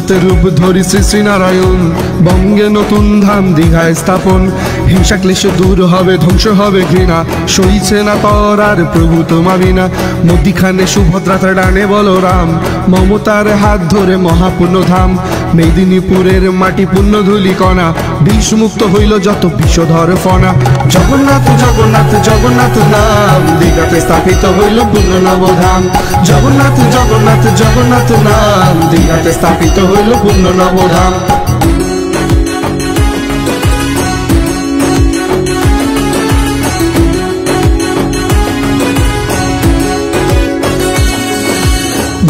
জগন্নাথ রূপ ধরি শ্রী শ্রীনারায়ণ, বঙ্গে নতুন ধাম দীঘায় স্থাপন। হিংসা ক্লেশ দূর হবে, ধ্বংস হবে ঘৃণা, সইছে না তর আর প্রভু তোমা বিনা। মধ্যিখানে সুভদ্রার ডানে বলরাম, মমতার হাত ধরে মহাপূর্ণ ধাম। মেদিনীপুরের মাটি পুণ্য ধুলি কণা, বিষমুক্ত হইল যত বিষধর ফনা। জগন্নাথ জগন্নাথ জগন্নাথ নাম, দীঘাতে স্থাপিত হইল পূর্ণ নবধাম। জগন্নাথ জগন্নাথ জগন্নাথ নাম, দীঘাতে স্থাপিত হইল পূর্ণ নবধাম।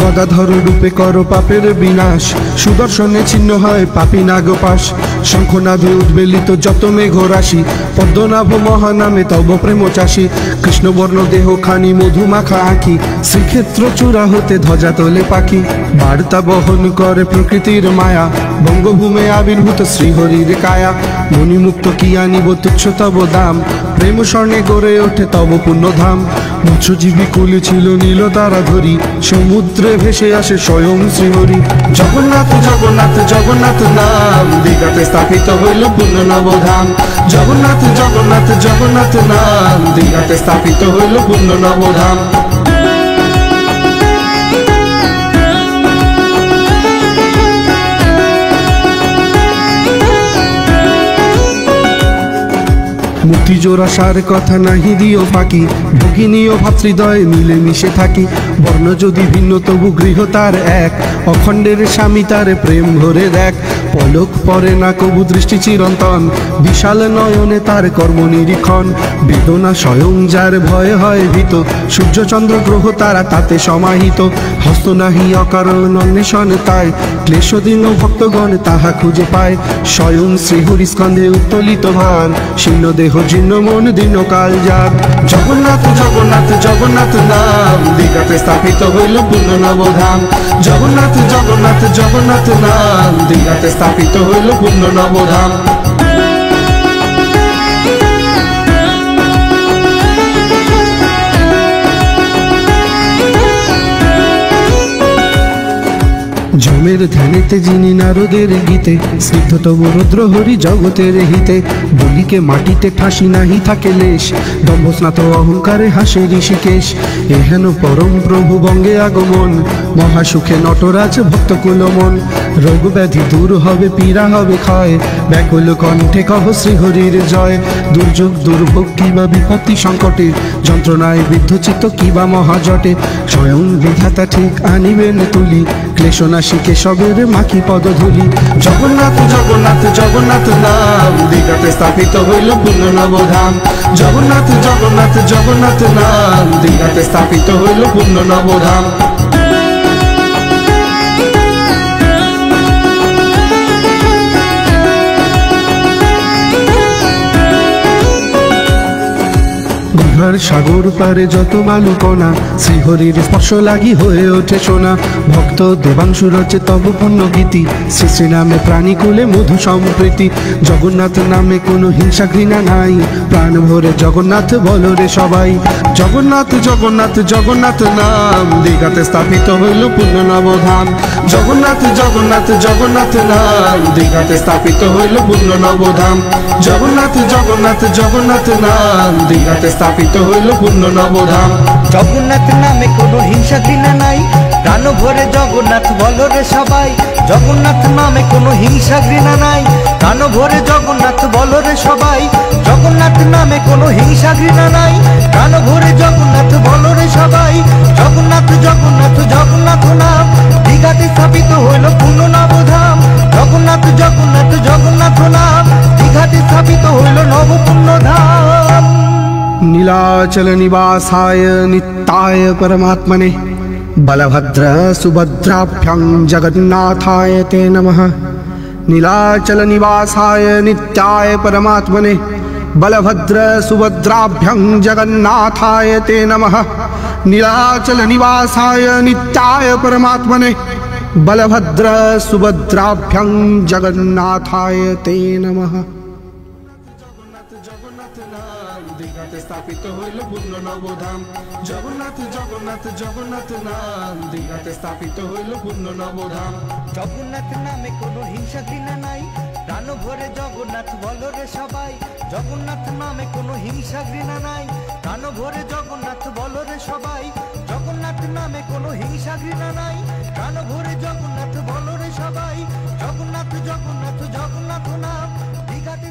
গদাধর রূপে করো পাপের বিনাশ, সুদর্শনে ছিন্ন হয় পাপী নাগপাশ। শঙ্খনাদে উদ্বেলিত যত মেঘ রাশি, পদ্মনাভ মহানামে তব প্রেম চাষী। কৃষ্ণবর্ণ দেহ খানি মধুমাখা আঁখি, শ্রীক্ষেত্র চূড়া হতে ধ্বজা তোলে পাখি। বার্তা বহন করে প্রকৃতির মায়া, বঙ্গভূমে আবির্ভূত শ্রীহরির কায়া। মণিমুক্ত কি আনিব তুচ্ছ তব দাম, প্রেম স্বর্ণে গড়ে ওঠে তব পুণ্যধাম। মৎস্যজীবী কুলে ছিল নীল তারা ধরি, সমুদ্রে ভেসে আসে স্বয়ং শ্রীহরি। জগন্নাথ জগন্নাথ জগন্নাথ নাম, দীঘাতে স্থাপিত হইল পূর্ণ নবধাম। জগন্নাথ জগন্নাথ জগন্নাথ নাম, দীঘাতে স্থাপিত হইল পূর্ণ নবধাম। মুক্তি জোড়া সার কথা নাহি দিও ফাঁকি, ভগিনী ও ভাতৃদয় মিলে মিশে থাকি। বর্ণ যদি ভিন্ন তবু গৃহ তার এক, অখণ্ডের স্বামী তার প্রেম ভরে দেখ। পলক পরে না কবু দৃষ্টি চিরন্তন, বিশাল নয়নে তার কর্ম নিরীক্ষণ। বেদনা স্বয়ং যার ভয়ে হয় ভীত, সূর্য চন্দ্র গ্রহ তারা তাতে সমাহিত। হস্ত নাহি অকারণ অন্বেষণ তাই, ক্লেশ দীন ভক্তগণ তাহা খুঁজে পায়। স্বয়ং শ্রীহরি স্কন্ধে উত্তোলিত ভার, শীর্ণ দেহ জীর্ণ মন দীন কাল যার। জগন্নাথ জগন্নাথ জগন্নাথ নাম, দীঘাতে স্থাপিত হইল পূর্ণ নবধাম। জগন্নাথ জগন্নাথ জগন্নাথ নাম, দীঘাতে স্থাপিত হইল পূর্ণ নবধাম। যমের ধ্যানেতে যিনি নারদের গীতে, স্নিগ্ধ তব রুদ্র হরি জগতের হিতে। বলিকে মাটিতে ঠাসি নাহি থাকে লেশ, দম্ভস্নাত অহংকারে হাসে ঋষিকেশ। এহেন পরম প্রভু বঙ্গে আগমন, মহাসুখে নটরাজ ভক্তকুল মন। রোগ ব্যাধি দূর হবে, পীড়া হবে ক্ষয়, ব্যাকুল কণ্ঠে কহ শ্রীহরির জয়। দুর্যোগ দুর্ভোগ কিবা বিপত্তি সংকটে, যন্ত্রণায় বিদ্ধ চিত্ত কিবা মহাজটে। স্বয়ং বিধাতা ঠিক আনিবেন তুলি, ক্লেশনাশী কেশবের মাখি পদধূলি। জগন্নাথ জগন্নাথ জগন্নাথ নাম, দীঘাতে স্থাপিত হইল পূর্ণ নবধাম। জগন্নাথ জগন্নাথ জগন্নাথ নাম, দীঘাতে স্থাপিত হইল পূর্ণ নবধাম। দীঘার সাগর পারে যত মালুকণা, শ্রীহরির স্পর্শ লাগি হয়ে ওঠে সোনা। ভক্ত দেবাংশু রচে তব পূর্ণ গীতি, শ্রী শ্রী নামে প্রাণী কুলে মধু সম্প্রীতি। জগন্নাথ নামে কোনো হিংসা ঘৃণা নাই, প্রাণ ভরে জগন্নাথ বলো রে সবাই। জগন্নাথ জগন্নাথ জগন্নাথ নাম, দীঘাতে স্থাপিত হইল পূর্ণ নবধাম। জগন্নাথ জগন্নাথ জগন্নাথ নাম, দীঘাতে স্থাপিত হইল পূর্ণ নবধাম। জগন্নাথ জগন্নাথ জগন্নাথ নাম, দীঘাতে স্থাপিত হইল পূর্ণ নবধাম। জগন্নাথ নামে কোনো হিংসা ঘৃণা নাই, প্রাণ ভরে জগন্নাথ বলো রে সবাই। জগন্নাথ নামে কোনো হিংসা ঘৃণা নাই, প্রাণ ভরে জগন্নাথ বলো রে সবাই। জগন্নাথ নামে কোনো হিংসা ঘৃণা নাই, প্রাণ ভরে জগন্নাথ বলো রে সবাই। জগন্নাথ জগন্নাথ জগন্নাথ নাম, দীঘাতে স্থাপিত হইল পূর্ণ নবধাম। জগন্নাথ জগন্নাথ জগন্নাথ নাম, দীঘাতে স্থাপিত হইল নব পূর্ণ ধাম। নীলাচল নিবাসায় নিত্যায় পরমাত্মনে, বলভদ্র সুভদ্রাভ্যাং জগন্নাথায় তে নমঃ। নীলাচল নিবাসায় নিত্যায় পরমাত্মনে, বলভদ্র সুভদ্রাভ্যাং জগন্নাথায় তে নমঃ। নীলাচল নিবাসায় নিত্যায় পরমাত্মনে, বলভদ্র সুভদ্রাভ্যাং জগন্নাথায় তে নমঃ। জগন্নাথ জগন্নাথ নাম, দীঘাতে স্থাপিত হইল পূর্ণ নবধাম। জগন্নাথ জগন্নাথ জগন্নাথ নাম, দীঘাতে স্থাপিত হইল পূর্ণ নবধাম। জগন্নাথ নামে কোনো হিংসা ঘৃণা নাই, প্রাণ ভরে জগন্নাথ বলো রে সবাই। জগন্নাথ নামে কোনো হিংসা ঘৃণা নাই, প্রাণ ভরে জগন্নাথ বলো রে সবাই। জগন্নাথ নামে কোনো হিংসা ঘৃণা নাই, প্রাণ ভরে জগন্নাথ বলো রে সবাই। জগন্নাথ জগন্নাথ জগন্নাথ নাম, দীঘাতে